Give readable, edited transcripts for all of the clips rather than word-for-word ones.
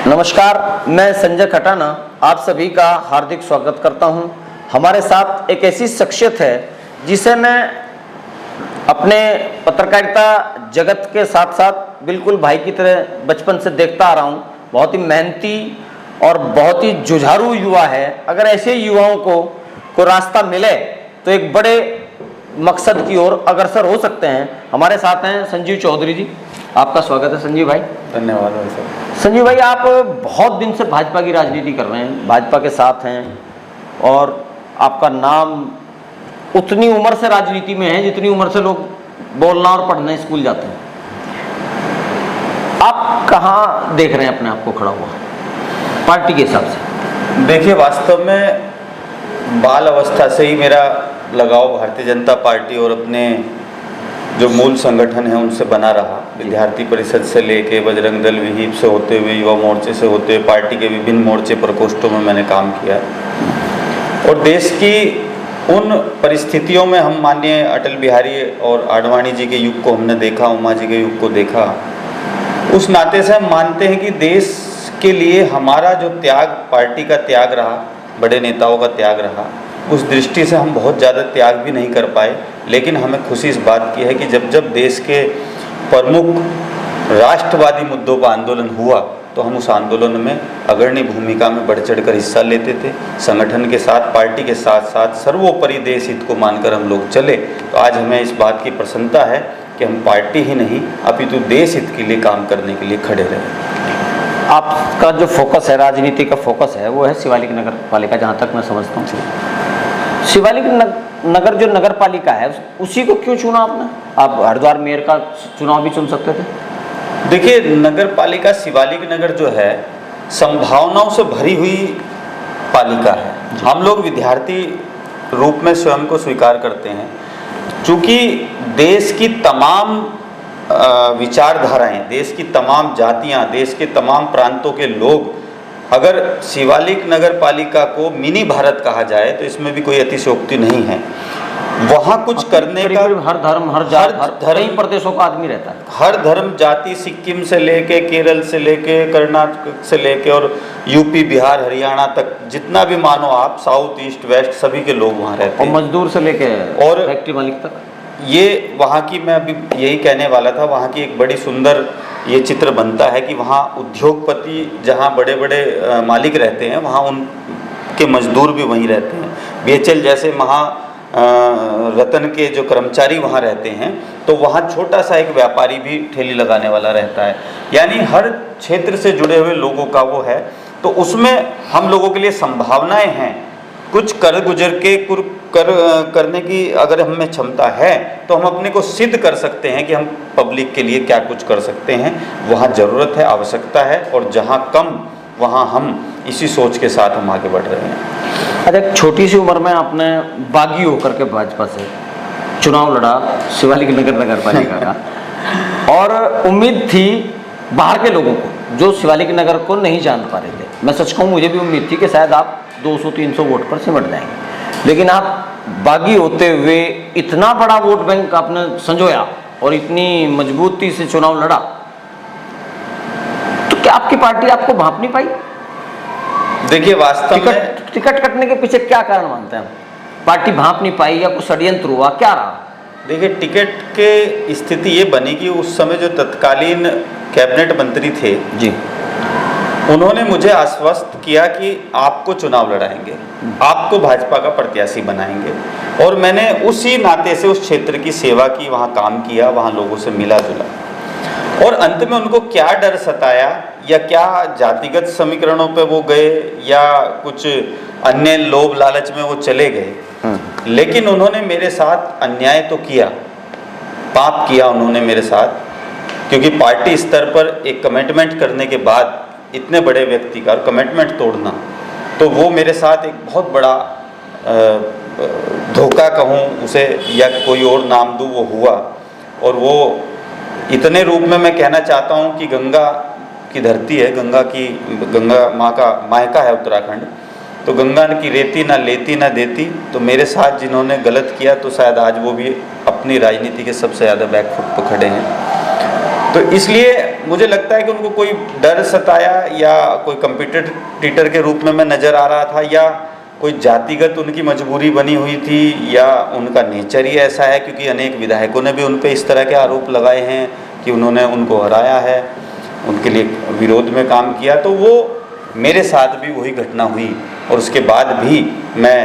नमस्कार, मैं संजय खटाना आप सभी का हार्दिक स्वागत करता हूं। हमारे साथ एक ऐसी शख्सियत है जिसे मैं अपने पत्रकारिता जगत के साथ साथ बिल्कुल भाई की तरह बचपन से देखता आ रहा हूं। बहुत ही मेहनती और बहुत ही जुझारू युवा है। अगर ऐसे युवाओं को रास्ता मिले तो एक बड़े मकसद की ओर अग्रसर हो सकते हैं। हमारे साथ हैं संजीव चौधरी जी। आपका स्वागत है संजीव भाई। धन्यवाद भाई साहब। संजीव भाई, आप बहुत दिन से भाजपा की राजनीति कर रहे हैं, भाजपा के साथ हैं और आपका नाम उतनी उम्र से राजनीति में है जितनी उम्र से लोग बोलना और पढ़ने स्कूल जाते हैं। आप कहाँ देख रहे हैं अपने आप को खड़ा हुआ पार्टी के हिसाब से? देखिए, वास्तव में बाल अवस्था से ही मेरा लगाव भारतीय जनता पार्टी और अपने जो मूल संगठन है उनसे बना रहा। विद्यार्थी परिषद से लेके बजरंग दल विहिप से होते हुए युवा मोर्चे से होते हुए पार्टी के विभिन्न मोर्चे प्रकोष्ठों में मैंने काम किया। और देश की उन परिस्थितियों में हम माननीय अटल बिहारी और आडवाणी जी के युग को हमने देखा, उमा जी के युग को देखा। उस नाते से हम मानते हैं कि देश के लिए हमारा जो त्याग, पार्टी का त्याग रहा, बड़े नेताओं का त्याग रहा, उस दृष्टि से हम बहुत ज़्यादा त्याग भी नहीं कर पाए। लेकिन हमें खुशी इस बात की है कि जब जब देश के प्रमुख राष्ट्रवादी मुद्दों पर आंदोलन हुआ तो हम उस आंदोलन में अग्रणी भूमिका में बढ़ चढ़कर हिस्सा लेते थे। संगठन के साथ, पार्टी के साथ साथ सर्वोपरि देश हित को मानकर हम लोग चले। तो आज हमें इस बात की प्रसन्नता है कि हम पार्टी ही नहीं अपितु देश हित के लिए काम करने के लिए खड़े रहे। आपका जो फोकस है, राजनीति का फोकस है, वो है शिवालिक नगर पालिका, जहाँ तक मैं समझता हूँ। शिवालिक नगर जो नगर पालिका है उसी को क्यों चुना आपने? आप हरिद्वार मेयर का चुनाव भी चुन सकते थे। देखिए, नगर पालिका शिवालिक नगर जो है संभावनाओं से भरी हुई पालिका है। हम लोग विद्यार्थी रूप में स्वयं को स्वीकार करते हैं। चूँकि देश की तमाम विचारधाराएं, देश की तमाम जातियां, देश के तमाम प्रांतों के लोग, अगर शिवालिक नगर पालिका को मिनी भारत कहा जाए तो इसमें भी कोई अतिशयोक्ति नहीं है। वहाँ कुछ करने का हर धर्म, हर जात, हर कई प्रदेशों का आदमी रहता है। हर धर्म जाति, सिक्किम से लेके केरल से लेके कर्नाटक से लेके और यूपी, बिहार, हरियाणा तक जितना भी मानो आप, साउथ, ईस्ट, वेस्ट, सभी के लोग वहाँ रहते हैं। और मजदूर से लेके और फैक्ट्री मालिक तक। ये वहाँ की, मैं अभी यही कहने वाला था, वहाँ की एक बड़ी सुंदर ये चित्र बनता है कि वहाँ उद्योगपति जहाँ बड़े बड़े मालिक रहते हैं वहाँ उनके मजदूर भी वहीं रहते हैं। बीएचएल जैसे रतन के जो कर्मचारी वहाँ रहते हैं तो वहाँ छोटा सा एक व्यापारी भी ठेली लगाने वाला रहता है। यानी हर क्षेत्र से जुड़े हुए लोगों का वो है। तो उसमें हम लोगों के लिए संभावनाएं हैं। कुछ कर गुजर के करने की अगर हमें क्षमता है तो हम अपने को सिद्ध कर सकते हैं कि हम पब्लिक के लिए क्या कुछ कर सकते हैं। वहाँ ज़रूरत है, आवश्यकता है, और जहाँ कम वहाँ हम इसी सोच के साथ हम आगे बढ़ रहे हैं। अच्छा, एक छोटी सी उम्र में आपने बागी होकर के भाजपा से चुनाव लड़ा शिवालिक नगर पालिका का और उम्मीद थी बाहर के लोगों को जो शिवालिक नगर को नहीं जान पा रहे थे। मैं सच कहूँ, मुझे भी उम्मीद थी कि शायद आप 200-300 वोट पर सिमट जाएंगे, लेकिन आप बागी होते हुए इतना बड़ा वोट बैंक आपने संजोया और इतनी मजबूती से चुनाव लड़ा। तो क्या आपकी पार्टी आपको भांप नहीं पाई? देखिए, वास्तव में टिकट कटने के पीछे क्या कारण मानते हैं? पार्टी भांप नहीं पाई या कुछ षड्यंत्र हुआ, क्या रहा? देखिए, टिकट के स्थिति ये बनी कि उस समय जो तत्कालीन कैबिनेट मंत्री थे जी, उन्होंने मुझे आश्वस्त किया कि आपको चुनाव लड़ाएंगे, आपको भाजपा का प्रत्याशी बनाएंगे। और मैंने उसी नाते से उस क्षेत्र की सेवा की, वहाँ काम किया, वहाँ लोगों से मिला जुला। और अंत में उनको क्या डर सताया या क्या जातिगत समीकरणों पे वो गए या कुछ अन्य लोभ लालच में वो चले गए, लेकिन उन्होंने मेरे साथ अन्याय तो किया, पाप किया उन्होंने मेरे साथ। क्योंकि पार्टी स्तर पर एक कमिटमेंट करने के बाद इतने बड़े व्यक्ति का कमिटमेंट तोड़ना, तो वो मेरे साथ एक बहुत बड़ा धोखा कहूँ उसे या कोई और नाम दूँ, वो हुआ। और वो इतने रूप में मैं कहना चाहता हूँ कि गंगा की धरती है, गंगा माँ का मायका है उत्तराखंड, तो गंगा की रेती ना लेती ना देती। तो मेरे साथ जिन्होंने गलत किया तो शायद आज वो भी अपनी राजनीति के सबसे ज़्यादा बैकफुट पर खड़े हैं। तो इसलिए मुझे लगता है कि उनको कोई डर सताया या कोई कंपटीटर के रूप में मैं नज़र आ रहा था, या कोई जातिगत उनकी मजबूरी बनी हुई थी, या उनका नेचर ही ऐसा है, क्योंकि अनेक विधायकों ने भी उन पे इस तरह के आरोप लगाए हैं कि उन्होंने उनको हराया है, उनके लिए विरोध में काम किया। तो वो मेरे साथ भी वही घटना हुई, और उसके बाद भी मैं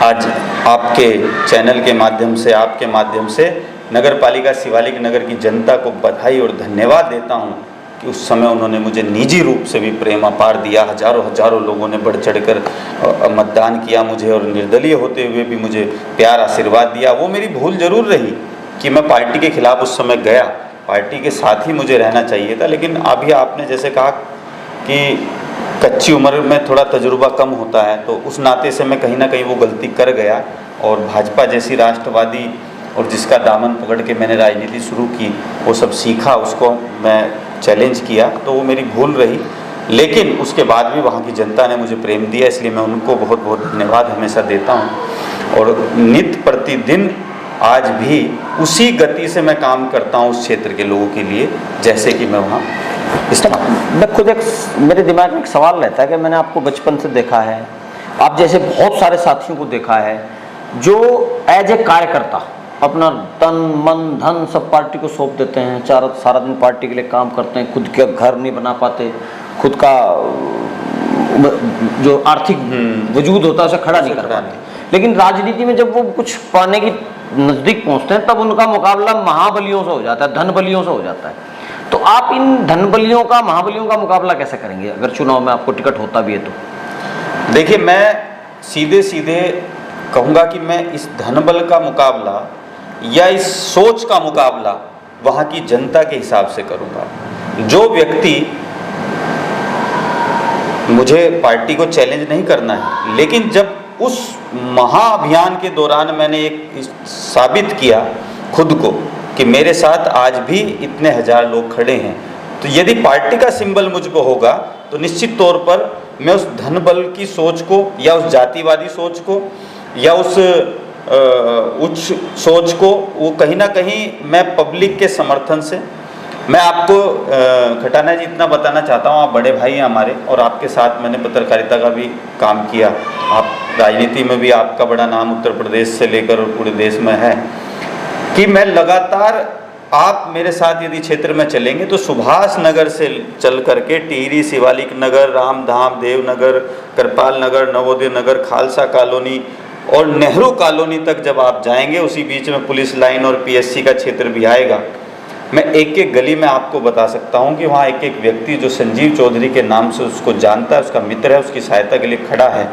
आज आपके चैनल के माध्यम से, आपके माध्यम से नगर पालिका शिवालिक नगर की जनता को बधाई और धन्यवाद देता हूं कि उस समय उन्होंने मुझे निजी रूप से भी प्रेम अपार दिया। हजारों लोगों ने बढ़ चढ़कर मतदान किया मुझे, और निर्दलीय होते हुए भी मुझे प्यार आशीर्वाद दिया। वो मेरी भूल जरूर रही कि मैं पार्टी के खिलाफ उस समय गया, पार्टी के साथ ही मुझे रहना चाहिए था। लेकिन अभी आपने जैसे कहा कि कच्ची उम्र में थोड़ा तजुर्बा कम होता है, तो उस नाते से मैं कहीं ना कहीं वो गलती कर गया, और भाजपा जैसी राष्ट्रवादी और जिसका दामन पकड़ के मैंने राजनीति शुरू की, वो सब सीखा, उसको मैं चैलेंज किया, तो वो मेरी भूल रही। लेकिन उसके बाद भी वहाँ की जनता ने मुझे प्रेम दिया, इसलिए मैं उनको बहुत बहुत धन्यवाद हमेशा देता हूँ। और नित्य प्रतिदिन आज भी उसी गति से मैं काम करता हूँ उस क्षेत्र के लोगों के लिए, जैसे कि मैं वहाँ मैं खुद मेरे दिमाग में एक सवाल रहता है कि मैंने आपको बचपन से देखा है, आप जैसे बहुत सारे साथियों को देखा है जो एज ए कार्यकर्ता अपना तन मन धन सब पार्टी को सौंप देते हैं, सारा दिन पार्टी के लिए काम करते हैं, खुद का घर नहीं बना पाते, खुद का जो आर्थिक वजूद होता है उसे खड़ा नहीं कर पाते। लेकिन राजनीति में जब वो कुछ पाने की नजदीक पहुंचते हैं तब उनका मुकाबला महाबलियों से हो जाता है, धन बलियों से हो जाता है। तो आप इन धन बलियों का, महाबलियों का मुकाबला कैसे करेंगे अगर चुनाव में आपको टिकट होता भी है तो? देखिए, मैं सीधे सीधे कहूँगा कि मैं इस धनबल का मुकाबला या इस सोच का मुकाबला वहाँ की जनता के हिसाब से करूँगा। जो व्यक्ति, मुझे पार्टी को चैलेंज नहीं करना है, लेकिन जब उस महाअभियान के दौरान मैंने एक साबित किया खुद को कि मेरे साथ आज भी इतने हजार लोग खड़े हैं, तो यदि पार्टी का सिंबल मुझको होगा तो निश्चित तौर पर मैं उस धनबल की सोच को या उस जातिवादी सोच को या उस उच्च सोच को, वो कहीं ना कहीं मैं पब्लिक के समर्थन से, मैं आपको खटाना जी इतना बताना चाहता हूँ, आप बड़े भाई हैं हमारे, और आपके साथ मैंने पत्रकारिता का भी काम किया, आप राजनीति में भी आपका बड़ा नाम उत्तर प्रदेश से लेकर पूरे देश में है, कि मैं लगातार, आप मेरे साथ यदि क्षेत्र में चलेंगे तो सुभाष नगर से चल करके टिहरी, शिवालिक नगर, रामधाम, देवनगर, कृपाल नगर, नवोदय नगर, खालसा कॉलोनी और नेहरू कॉलोनी तक जब आप जाएंगे, उसी बीच में पुलिस लाइन और पीएससी का क्षेत्र भी आएगा। मैं एक एक गली में आपको बता सकता हूं कि वहाँ एक एक व्यक्ति जो संजीव चौधरी के नाम से उसको जानता है, उसका मित्र है, उसकी सहायता के लिए खड़ा है।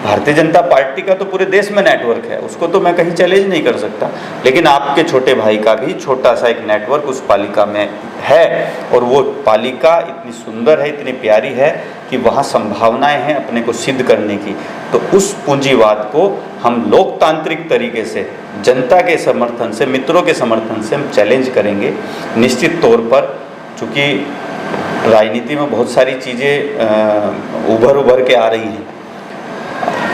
भारतीय जनता पार्टी का तो पूरे देश में नेटवर्क है, उसको तो मैं कहीं चैलेंज नहीं कर सकता, लेकिन आपके छोटे भाई का भी छोटा सा एक नेटवर्क उस पालिका में है, और वो पालिका इतनी सुंदर है, इतनी प्यारी है कि वहाँ संभावनाएं हैं अपने को सिद्ध करने की। तो उस पूंजीवाद को हम लोकतांत्रिक तरीके से, जनता के समर्थन से, मित्रों के समर्थन से हम चैलेंज करेंगे निश्चित तौर पर। चूँकि राजनीति में बहुत सारी चीज़ें उभर के आ रही हैं।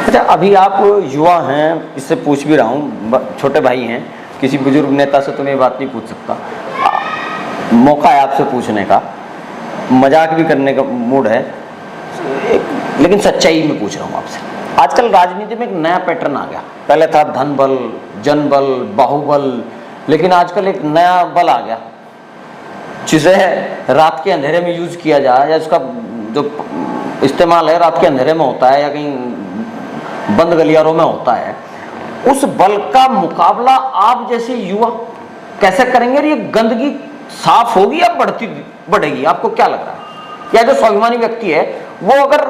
अच्छा, अभी आप युवा हैं, इससे पूछ भी रहा हूँ, छोटे भाई हैं, किसी बुजुर्ग नेता से तो मैं बात नहीं पूछ सकता, मौका है आपसे पूछने का, मजाक भी करने का मूड है, लेकिन सच्चाई में पूछ रहा हूँ आपसे। आजकल राजनीति में एक नया पैटर्न आ गया, पहले था धन बल, जनबल, बाहुबल, लेकिन आजकल एक नया बल आ गया जिसे रात के अंधेरे में यूज किया जाए, या उसका जो इस्तेमाल है रात के अंधेरे में होता है या कहीं बंद गलियारों में होता है। उस बल का मुकाबला आप जैसे युवा कैसे करेंगे, और ये गंदगी साफ होगी या बढ़ेगी? आपको क्या लग रहा है? या जो स्वाभिमानी व्यक्ति है वो अगर,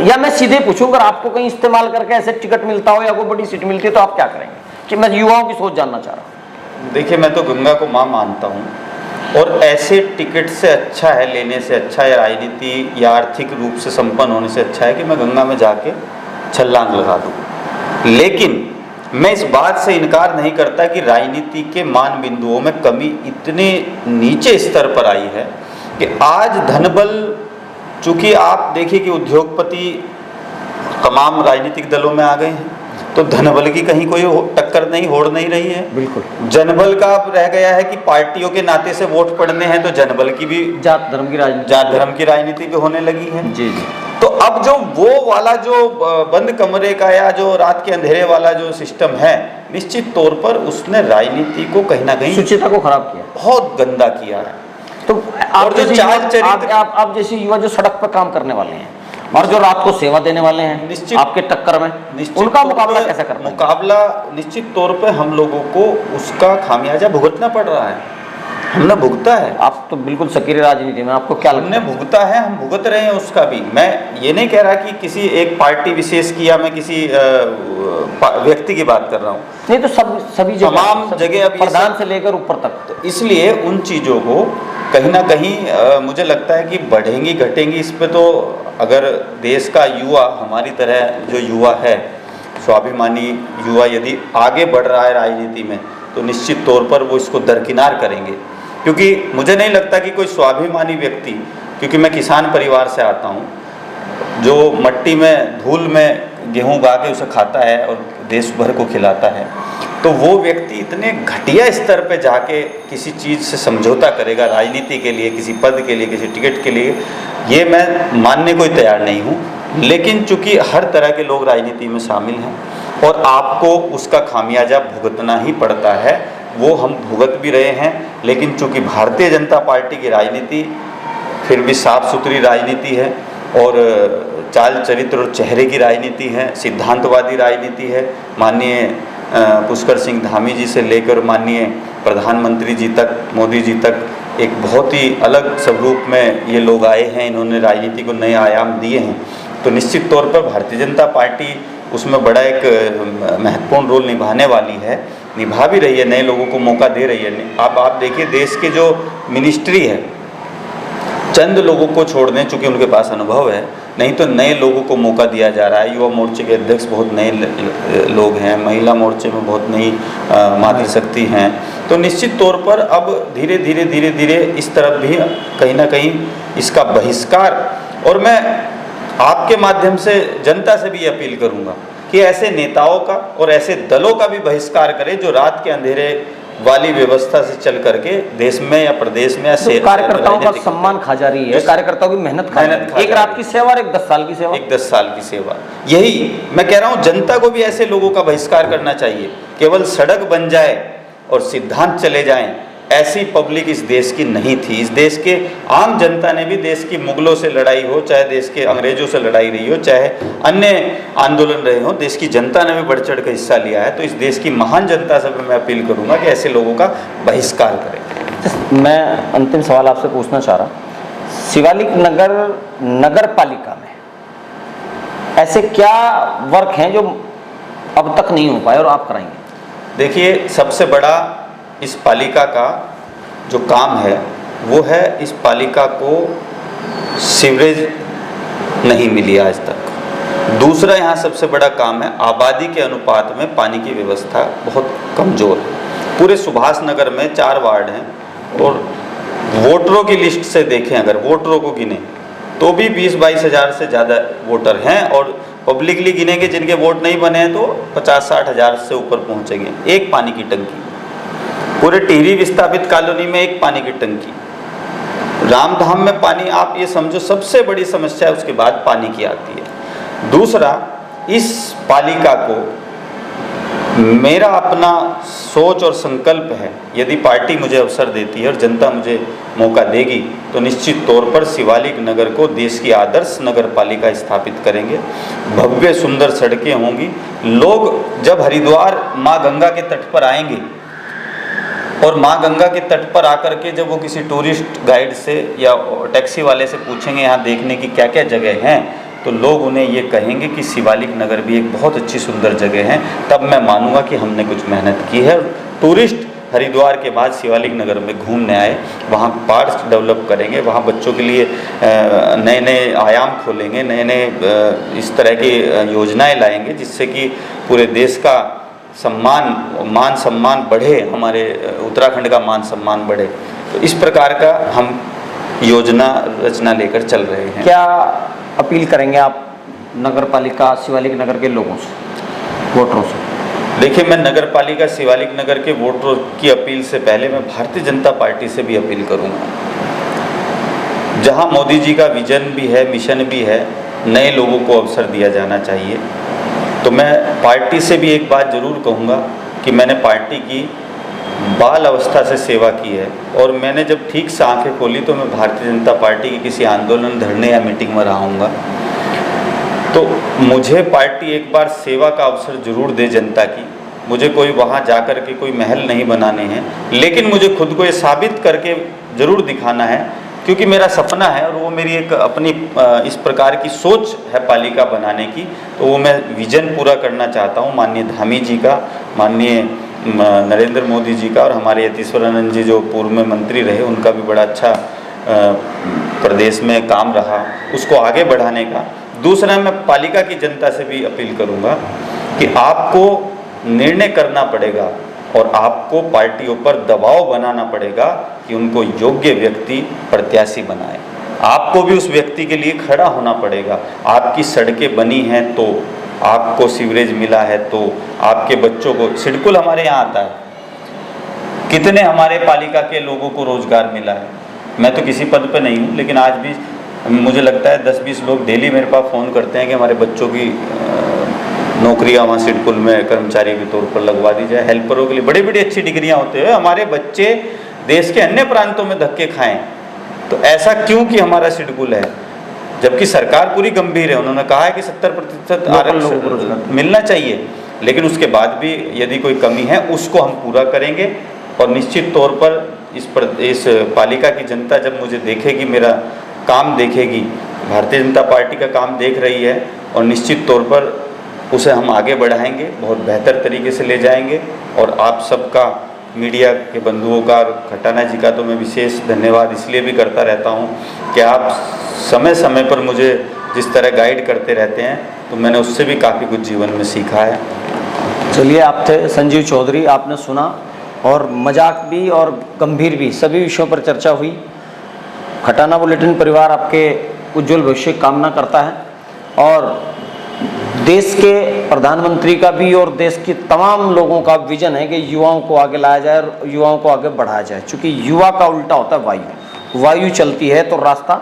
या मैं सीधे पूछूं, अगर आपको कहीं इस्तेमाल करके ऐसे टिकट मिलता हो या कोई बड़ी सीट मिलती है तो आप क्या करेंगे? कि मैं युवाओं की सोच जानना चाह रहा हूँ। देखिए, मैं तो गंगा को मां मानता हूँ, और ऐसे टिकट से अच्छा है, लेने से अच्छा है, राजनीति या आर्थिक रूप से संपन्न होने से अच्छा है कि मैं गंगा में जाके छलांग लगा दूँ। लेकिन मैं इस बात से इनकार नहीं करता कि राजनीति के मान बिंदुओं में कमी इतने नीचे स्तर पर आई है कि आज धनबल, चूंकि आप देखिए कि उद्योगपति तमाम राजनीतिक दलों में आ गए हैं, तो धनबल की कहीं कोई टक्कर नहीं, होड़ नहीं रही है। बिल्कुल। जनबल का अब रह गया है कि पार्टियों के नाते से वोट पड़ने हैं, तो जनबल की भी जात धर्म की राजनीति, जात धर्म की राजनीति भी होने लगी है। जी जी। तो अब जो वो वाला जो बंद कमरे का या जो रात के अंधेरे वाला जो सिस्टम है, निश्चित तौर पर उसने राजनीति को कहीं ना कहीं शुचिता को खराब किया, बहुत गंदा किया है। तो और जो चाल चरित्र, आप जैसे युवा जो सड़क पर काम करने वाले हैं और जो रात को सेवा देने वाले हैं निश्चित आपके टक्कर में, उनका मुकाबला कैसे करना है? मुकाबला निश्चित तौर पे हम लोगों को उसका खामियाजा भुगतना पड़ रहा है। हमने भुगता है। आप तो बिल्कुल सक्रिय राजनीति में, आपको क्या लगता हमने है? भुगता है, हम भुगत रहे हैं उसका भी। मैं ये नहीं कह रहा कि किसी एक पार्टी विशेष की या मैं किसी व्यक्ति की बात कर रहा हूँ, नहीं तो सभी जगह, तमाम जगह अब ये प्रधान सब- से लेकर ऊपर तक। तो इसलिए उन चीज़ों को कहीं ना कहीं मुझे लगता है कि बढ़ेंगी घटेंगी, इस पे तो अगर देश का युवा, हमारी तरह जो युवा है, स्वाभिमानी युवा यदि आगे बढ़ रहा है राजनीति में, तो निश्चित तौर पर वो इसको दरकिनार करेंगे। क्योंकि मुझे नहीं लगता कि कोई स्वाभिमानी व्यक्ति, क्योंकि मैं किसान परिवार से आता हूँ, जो मट्टी में धूल में गेहूँ उगा के उसे खाता है और देश भर को खिलाता है, तो वो व्यक्ति इतने घटिया स्तर पे जाके किसी चीज़ से समझौता करेगा राजनीति के लिए, किसी पद के लिए, किसी टिकट के लिए, ये मैं मानने को ही तैयार नहीं हूँ। लेकिन चूंकि हर तरह के लोग राजनीति में शामिल हैं और आपको उसका खामियाजा भुगतना ही पड़ता है, वो हम भुगत भी रहे हैं। लेकिन चूंकि भारतीय जनता पार्टी की राजनीति फिर भी साफ सुथरी राजनीति है और चाल चरित्र और चेहरे की राजनीति है, सिद्धांतवादी राजनीति है। माननीय पुष्कर सिंह धामी जी से लेकर माननीय प्रधानमंत्री जी तक, मोदी जी तक, एक बहुत ही अलग स्वरूप में ये लोग आए हैं, इन्होंने राजनीति को नए आयाम दिए हैं। तो निश्चित तौर पर भारतीय जनता पार्टी उसमें बड़ा एक महत्वपूर्ण रोल निभाने वाली है, निभा भी रही है, नए लोगों को मौका दे रही है। अब आप देखिए देश के जो मिनिस्ट्री है, चंद लोगों को छोड़ दें चूँकि उनके पास अनुभव है, नहीं तो नए लोगों को मौका दिया जा रहा है। युवा मोर्चे के अध्यक्ष बहुत नए लोग हैं, महिला मोर्चे में बहुत नई मातृशक्ति हैं। तो निश्चित तौर पर अब धीरे धीरे धीरे धीरे इस तरफ भी कहीं ना कहीं इसका बहिष्कार, और मैं आपके माध्यम से जनता से भी अपील करूंगा कि ऐसे नेताओं का और ऐसे दलों का भी बहिष्कार करें जो रात के अंधेरे वाली व्यवस्था से चल करके देश में या प्रदेश में या कार्यकर्ताओं का सम्मान खा जा रही है, कार्यकर्ताओं की मेहनत खा जा रही है। एक रात की सेवा और एक 10 साल की सेवा, एक 10 साल की सेवा। यही मैं कह रहा हूँ, जनता को भी ऐसे लोगों का बहिष्कार करना चाहिए। केवल सड़क बन जाए और सिद्धांत चले जाएं, ऐसी पब्लिक इस देश की नहीं थी। इस देश के आम जनता ने भी, देश की मुगलों से लड़ाई हो, चाहे देश के अंग्रेजों से लड़ाई रही हो, चाहे अन्य आंदोलन रहे हो, देश की जनता ने भी बढ़ चढ़ कर हिस्सा लिया है। तो इस देश की महान जनता से मैं अपील करूंगा कि ऐसे लोगों का बहिष्कार करें। मैं अंतिम सवाल आपसे पूछना चाह रहा, शिवालिक नगर पालिका में ऐसे क्या वर्क हैं जो अब तक नहीं हो पाए और आप कराएंगे? देखिए, सबसे बड़ा इस पालिका का जो काम है वो है, इस पालिका को सीवरेज नहीं मिली आज तक। दूसरा यहाँ सबसे बड़ा काम है, आबादी के अनुपात में पानी की व्यवस्था बहुत कमज़ोर है। पूरे सुभाष नगर में 4 वार्ड हैं और वोटरों की लिस्ट से देखें, अगर वोटरों को गिने तो भी 20-22 हज़ार से ज़्यादा वोटर हैं, और पब्लिकली गिनेंगे जिनके वोट नहीं बने हैं तो 50-60 हज़ार से ऊपर पहुँचेंगे। एक पानी की टंकी, पूरे टिहरी विस्थापित कॉलोनी में एक पानी की टंकी, रामधाम में पानी, आप ये समझो सबसे बड़ी समस्या उसके बाद पानी की आती है। दूसरा, इस पालिका को मेरा अपना सोच और संकल्प है, यदि पार्टी मुझे अवसर देती है और जनता मुझे मौका देगी तो निश्चित तौर पर शिवालिक नगर को देश की आदर्श नगर पालिका स्थापित करेंगे। भव्य सुंदर सड़कें होंगी। लोग जब हरिद्वार माँ गंगा के तट पर आएंगे और माँ गंगा के तट पर आकर के जब वो किसी टूरिस्ट गाइड से या टैक्सी वाले से पूछेंगे यहाँ देखने की क्या क्या जगह हैं, तो लोग उन्हें ये कहेंगे कि शिवालिक नगर भी एक बहुत अच्छी सुंदर जगह है। तब मैं मानूंगा कि हमने कुछ मेहनत की है। टूरिस्ट हरिद्वार के बाद शिवालिक नगर में घूमने आए, वहाँ पार्क्स डेवलप करेंगे, वहाँ बच्चों के लिए नए नए आयाम खोलेंगे, नए नए इस तरह की योजनाएं लाएंगे जिससे कि पूरे देश का मान सम्मान बढ़े, हमारे उत्तराखंड का मान सम्मान बढ़े। तो इस प्रकार का हम योजना रचना लेकर चल रहे हैं। क्या अपील करेंगे आप नगर पालिका शिवालिक नगर के लोगों से? वोटरों से? देखिए, मैं नगर पालिका शिवालिक नगर के वोटरों की अपील से पहले मैं भारतीय जनता पार्टी से भी अपील करूंगा। जहां मोदी जी का विजन भी है, मिशन भी है, नए लोगों को अवसर दिया जाना चाहिए, तो मैं पार्टी से भी एक बात जरूर कहूँगा कि मैंने पार्टी की बाल अवस्था से सेवा की है, और मैंने जब ठीक से आंखें खोली तो मैं भारतीय जनता पार्टी की किसी आंदोलन, धरने या मीटिंग में रहा हूँगा। तो मुझे पार्टी एक बार सेवा का अवसर जरूर दे जनता की। मुझे कोई वहाँ जा कर के कोई महल नहीं बनाने हैं, लेकिन मुझे खुद को ये साबित करके ज़रूर दिखाना है, क्योंकि मेरा सपना है और वो मेरी एक अपनी इस प्रकार की सोच है पालिका बनाने की। तो वो मैं विजन पूरा करना चाहता हूँ माननीय धामी जी का, माननीय नरेंद्र मोदी जी का, और हमारे यतीश्वरानंद जी जो पूर्व में मंत्री रहे, उनका भी बड़ा अच्छा प्रदेश में काम रहा, उसको आगे बढ़ाने का। दूसरा, मैं पालिका की जनता से भी अपील करूंगा कि आपको निर्णय करना पड़ेगा और आपको पार्टियों पर दबाव बनाना पड़ेगा कि उनको योग्य व्यक्ति प्रत्याशी बनाए। आपको भी उस व्यक्ति के लिए खड़ा होना पड़ेगा। आपकी सड़कें बनी हैं तो, आपको सीवरेज मिला है तो, आपके बच्चों को सिडकुल हमारे यहाँ आता है, कितने हमारे पालिका के लोगों को रोजगार मिला है। मैं तो किसी पद पे नहीं हूँ, लेकिन आज भी मुझे लगता है 10-20 लोग डेली मेरे पास फ़ोन करते हैं कि हमारे बच्चों की नौकरियाँ वहाँ सिडकुल में कर्मचारी के तौर पर लगवा दी जाए। हेल्परों के लिए बड़ी बड़ी अच्छी डिग्रियाँ होते हुए हमारे बच्चे देश के अन्य प्रांतों में धक्के खाएं, तो ऐसा क्यों कि हमारा सिडकुल है, जबकि सरकार पूरी गंभीर है। उन्होंने कहा है कि 70% आरक्षण मिलना चाहिए, लेकिन उसके बाद भी यदि कोई कमी है उसको हम पूरा करेंगे। और निश्चित तौर पर इस पालिका की जनता जब मुझे देखेगी, मेरा काम देखेगी, भारतीय जनता पार्टी का काम देख रही है, और निश्चित तौर पर उसे हम आगे बढ़ाएंगे, बहुत बेहतर तरीके से ले जाएंगे। और आप सबका, मीडिया के बंधुओं का और खटाना जी का तो मैं विशेष धन्यवाद इसलिए भी करता रहता हूं कि आप समय समय पर मुझे जिस तरह गाइड करते रहते हैं, तो मैंने उससे भी काफ़ी कुछ जीवन में सीखा है। चलिए, आप थे संजीव चौधरी, आपने सुना, और मजाक भी और गंभीर भी सभी विषयों पर चर्चा हुई। खटाना बुलेटिन परिवार आपके उज्जवल भविष्य की कामना करता है, और देश के प्रधानमंत्री का भी और देश के तमाम लोगों का विजन है कि युवाओं को आगे लाया जाए और युवाओं को आगे बढ़ाया जाए। क्योंकि युवा का उल्टा होता है वायु, वायु चलती है तो रास्ता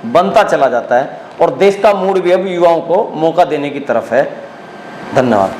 बनता चला जाता है, और देश का मूड भी अब युवाओं को मौका देने की तरफ है। धन्यवाद।